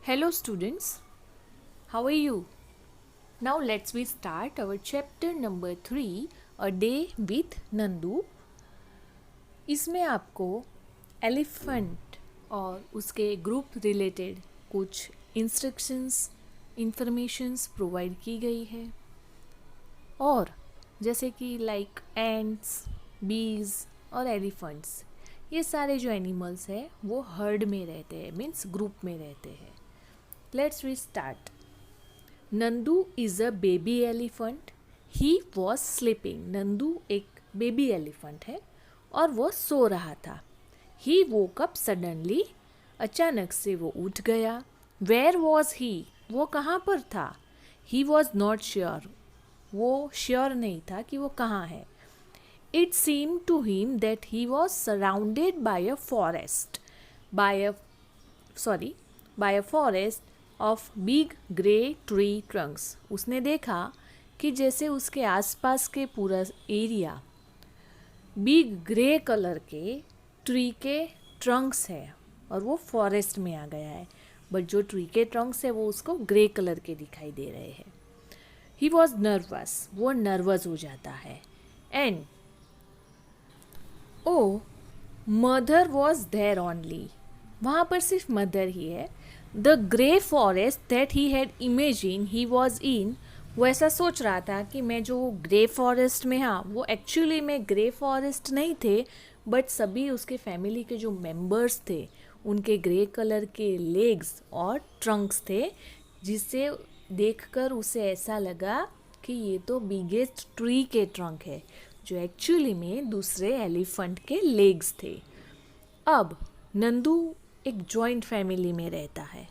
Hello students, how are you? Now let's we start our chapter number 3, A Day with Nandu. इसमें आपको elephant और उसके group related कुछ instructions, informations provide की गई है और जैसे कि लाइक एंट्स, बीज और एलिफेंट्स, ये सारे जो एनिमल्स हैं वो हर्ड में रहते हैं, मीन्स ग्रुप में रहते हैं. Let's we start. Nandu is a baby elephant. He was sleeping. Nandu एक बेबी एलिफेंट है और वो सो रहा था. He woke up suddenly. अचानक से वो उठ गया. Where was he. वो कहाँ पर था. He was not sure. वो श्योर नहीं था कि वो कहाँ है. It seem to him that he was surrounded by a forest. By a forest of big grey tree Trunks. उसने देखा कि जैसे उसके आसपास के पूरा एरिया बिग ग्रे कलर के ट्री के ट्रंक्स है और वो फॉरेस्ट में आ गया है. बट जो ट्री के ट्रंक्स है वो उसको ग्रे कलर के दिखाई दे रहे हैं. He was nervous. वो नर्वस हो जाता है. And oh mother was there only. वहाँ पर सिर्फ मदर ही है. The grey forest that he had imagine he was in. वो ऐसा सोच रहा था कि मैं जो ग्रे फॉरेस्ट में, हाँ वो एक्चुअली में ग्रे फॉरेस्ट नहीं थे, बट सभी उसके फैमिली के जो मेंबर्स थे उनके ग्रे कलर के लेग्स और ट्रंक्स थे, जिससे देखकर उसे ऐसा लगा कि ये तो बिगेस्ट ट्री के ट्रंक है, जो एक्चुअली में दूसरे एलिफेंट के लेग्स थे. अब नंदू एक जॉइंट फैमिली में रहता है,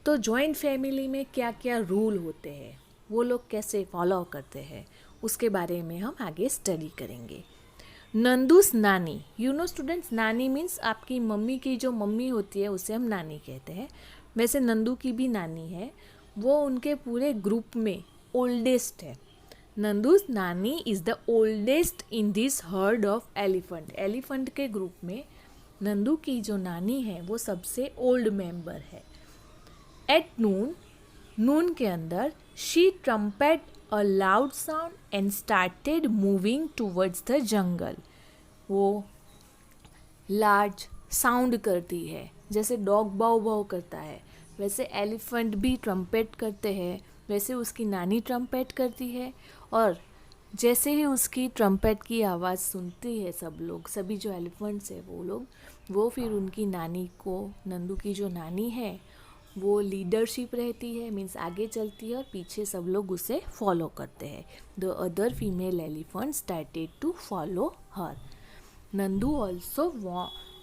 तो जॉइंट फैमिली में क्या क्या रूल होते हैं, वो लोग कैसे फॉलो करते हैं, उसके बारे में हम आगे स्टडी करेंगे. नंदूस नानी. यू नो स्टूडेंट्स, नानी मीन्स आपकी मम्मी की जो मम्मी होती है उसे हम नानी कहते हैं. वैसे नंदू की भी नानी है. वो उनके पूरे ग्रुप में ओल्डेस्ट है. नंदूस नानी is the oldest in this heard of elephant. Elephant के ग्रुप में नंदू की जो नानी है वो सबसे ओल्ड मेंबर है. एट नून के अंदर she trumpet a loud sound and started moving towards the jungle. वो लार्ज साउंड करती है, जैसे डॉग बाव बाव करता है वैसे एलिफेंट भी ट्रम्पेट करते हैं, वैसे उसकी नानी ट्रम्पेट करती है. और जैसे ही उसकी ट्रम्पेट की आवाज़ सुनती है सब लोग, सभी जो एलिफेंट्स है वो फिर उनकी नानी को, नंदू की जो नानी है वो लीडरशिप रहती है, मीन्स आगे चलती है और पीछे सब लोग उसे फॉलो करते हैं. The other female elephant started to follow her. Nandu also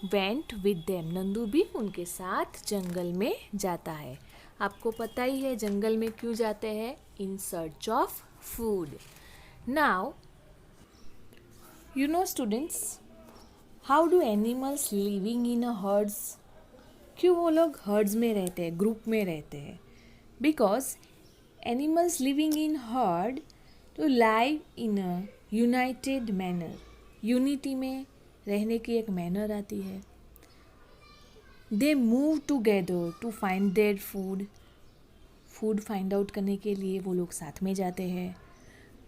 went with them. Nandu भी उनके साथ जंगल में जाता है. आपको पता ही है जंगल में क्यों जाते हैं, in search of food. Now you know students, how do animals living in a hertz. क्यों वो लोग हर्ड्स में रहते हैं, ग्रुप में रहते हैं. Because animals living in herd to live in a united manner. Unity में रहने की एक मैनर आती है. They move together to find their food find out करने के लिए वो लोग साथ में जाते हैं.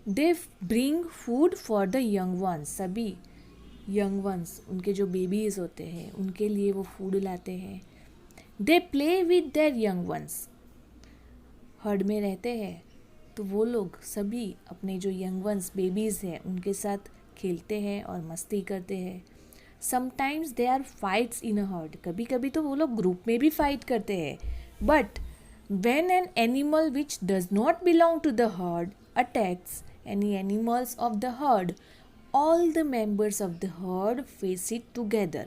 They bring food for the young ones. सभी यंग वंस, उनके जो बेबीज़ होते हैं उनके लिए वो फूड लाते हैं. They play with their young ones. Heard में रहते हैं तो वो लोग सभी अपने जो यंग वंस बेबीज़ हैं उनके साथ खेलते हैं और मस्ती करते हैं. Sometimes they are fights in a herd. कभी कभी तो वो लोग ग्रुप में भी फाइट करते हैं. But when an animal which does not belong to the herd attacks any animals of the herd, all the members of the herd face it together.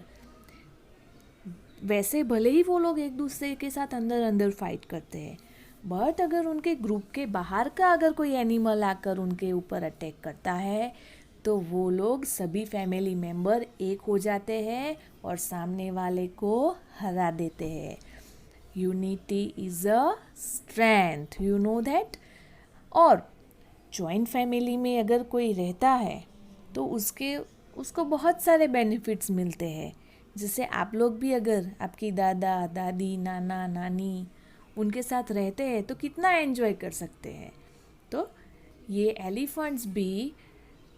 वैसे भले ही वो लोग एक दूसरे के साथ अंदर अंदर फाइट करते हैं, बट अगर उनके ग्रुप के बाहर का अगर कोई एनिमल आकर उनके ऊपर अटैक करता है तो वो लोग सभी फैमिली मेम्बर एक हो जाते हैं और सामने वाले को हरा देते हैं. Unity is a strength, you know that. और जॉइंट फैमिली में अगर कोई रहता है तो उसको बहुत सारे बेनिफिट्स मिलते हैं. जैसे आप लोग भी अगर आपकी दादा दादी नाना नानी उनके साथ रहते हैं तो कितना एंजॉय कर सकते हैं। तो ये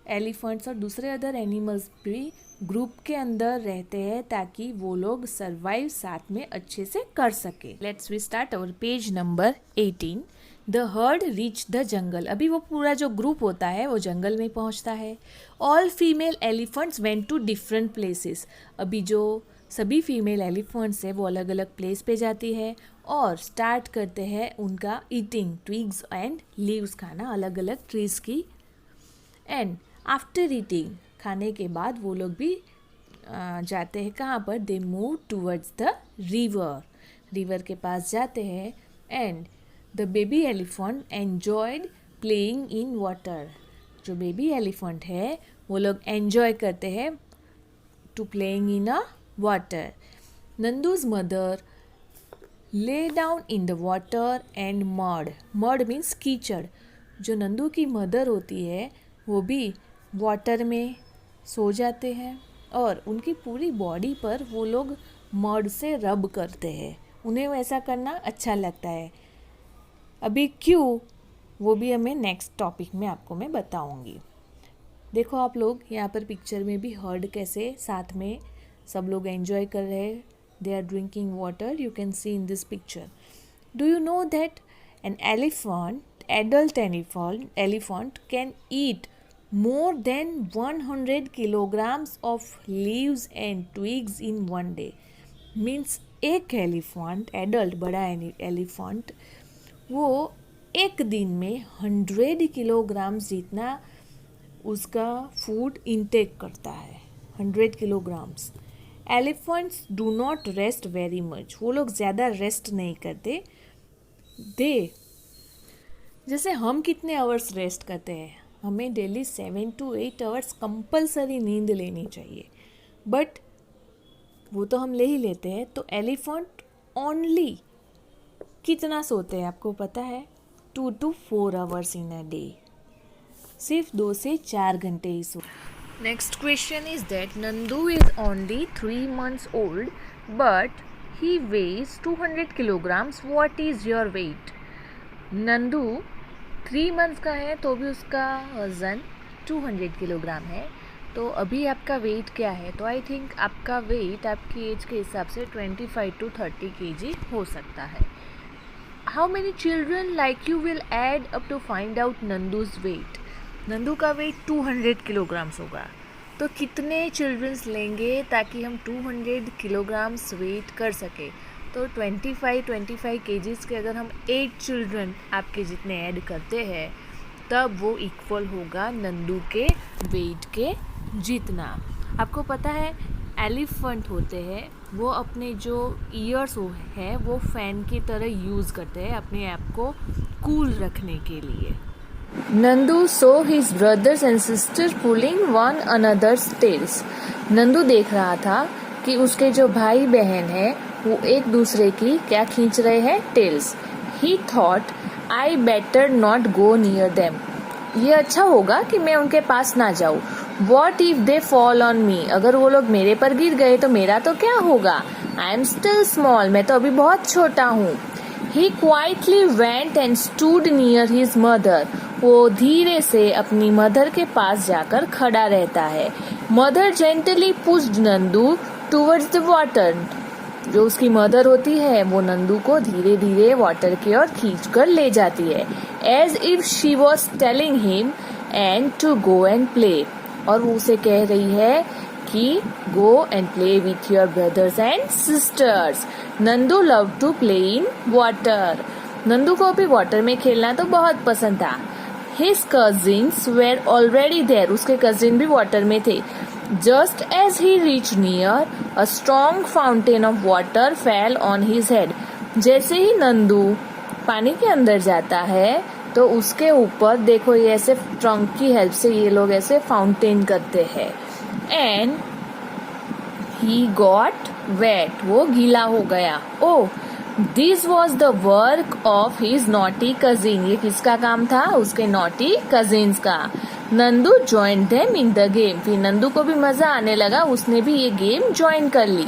एलिफेंट्स और दूसरे अदर एनिमल्स भी ग्रुप के अंदर रहते हैं ताकि वो लोग सरवाइव साथ में अच्छे से कर सके। Let's we start our page number 18। The herd reach the jungle. अभी वो पूरा जो ग्रुप होता है वो जंगल में पहुंचता है। All female elephants went to different places. अभी जो सभी फीमेल एलिफेंट्स है वो अलग अलग प्लेस पे जाती है और स्टार्ट करते हैं उनका ईटिंग ट्विग्स एंड लीव्स खाना, अलग अलग ट्रीज की। एंड आफ्टर ईटिंग, खाने के बाद वो लोग भी जाते हैं कहाँ पर, they move towards the river के पास जाते हैं। And the baby elephant enjoyed playing in water. जो बेबी एलिफेंट है वो लोग एन्जॉय करते हैं to playing in a water. Nandu's mother lay down in the water and mud means कीचड़। जो नंदू की मदर होती है वो भी वाटर में सो जाते हैं और उनकी पूरी बॉडी पर वो लोग मड से रब करते हैं। उन्हें वैसा करना अच्छा लगता है। अभी क्यों, वो भी हमें नेक्स्ट टॉपिक में आपको मैं बताऊंगी। देखो आप लोग यहाँ पर पिक्चर में भी हर्ड कैसे साथ में सब लोग एंजॉय कर रहे हैं। They are drinking water, you can see in this picture. Do you know that an adult elephant can eat more than 100 kilograms of leaves and twigs in one day? Means एक elephant, adult बड़ा elephant, वो एक दिन में 100 kilograms जितना उसका food intake करता है। 100 kilograms. Elephants do not rest very much. वो लोग ज़्यादा रेस्ट नहीं करते। जैसे हम कितने आवर्स रेस्ट करते हैं, हमें डेली 7 to 8 आवर्स कंपलसरी नींद लेनी चाहिए, बट वो तो हम ले ही लेते हैं। तो एलिफेंट ओनली कितना सोते हैं आपको पता है? 2 to 4 hours in a day. सिर्फ 2 से 4 घंटे ही सो। Next question is that Nandu is only 3 months old but he weighs 200 kilograms. What is your weight? Nandu 3 months का है तो भी उसका वज़न 200 किलोग्राम है। तो अभी आपका वेट क्या है? तो आई थिंक आपका वेट आपकी एज के हिसाब से 25 to 30 kg हो सकता है। How many children like you will add up to find out Nandu's weight? Nandu का वेट 200 किलोग्राम्स होगा, तो कितने चिल्ड्रंस लेंगे ताकि हम 200 किलोग्राम्स वेट कर सके? तो 25 kgs के अगर हम 8 चिल्ड्रन आपके जितने ऐड करते हैं तब वो इक्वल होगा नंदू के वेट के जितना। आपको पता है एलिफेंट होते हैं वो अपने जो ईयर्स है वो फैन की तरह यूज़ करते हैं अपने आप को कूल रखने के लिए। Nandu saw his brothers and sister pulling one another's tails. Nandu देख रहा था कि उसके जो भाई बहन है वो एक दूसरे की क्या खींच रहे हैं? Tails. He thought I better not go near them. ये अच्छा होगा कि मैं उनके पास ना जाऊँ। What if they fall on me? अगर वो लोग मेरे पर गिर गए तो मेरा तो क्या होगा? आई एम स्टिल स्मॉल, मैं तो अभी बहुत छोटा हूँ। He quietly went and stood near his mother. वो धीरे से अपनी मदर के पास जाकर खड़ा रहता है। Mother gently pushed Nandu towards the water. जो उसकी मदर होती है वो नंदू को धीरे धीरे वाटर की ओर खींच कर ले जाती है, as if she was telling him and to go and play. और वो उसे कह रही है कि go and play with your brothers and sisters. Nandu love to play in water. Nandu को भी वाटर में खेलना तो बहुत पसंद था। His cousins were already there. उसके कजिन भी वाटर में थे। Just as he reached near, a strong fountain of water fell on his head. जैसे ही नंदू पानी के अंदर जाता है तो उसके ऊपर देखो ये ऐसे ट्रंक की हेल्प से ये लोग ऐसे फाउंटेन करते हैं। And he got wet. वो गीला हो गया। Oh, this was the work of his naughty cousin. ये किसका काम था? उसके नॉटी कजिन्स का। Nandu join them in the game, फिर नंदू को भी मजा आने लगा, उसने भी ये गेम ज्वाइन कर ली।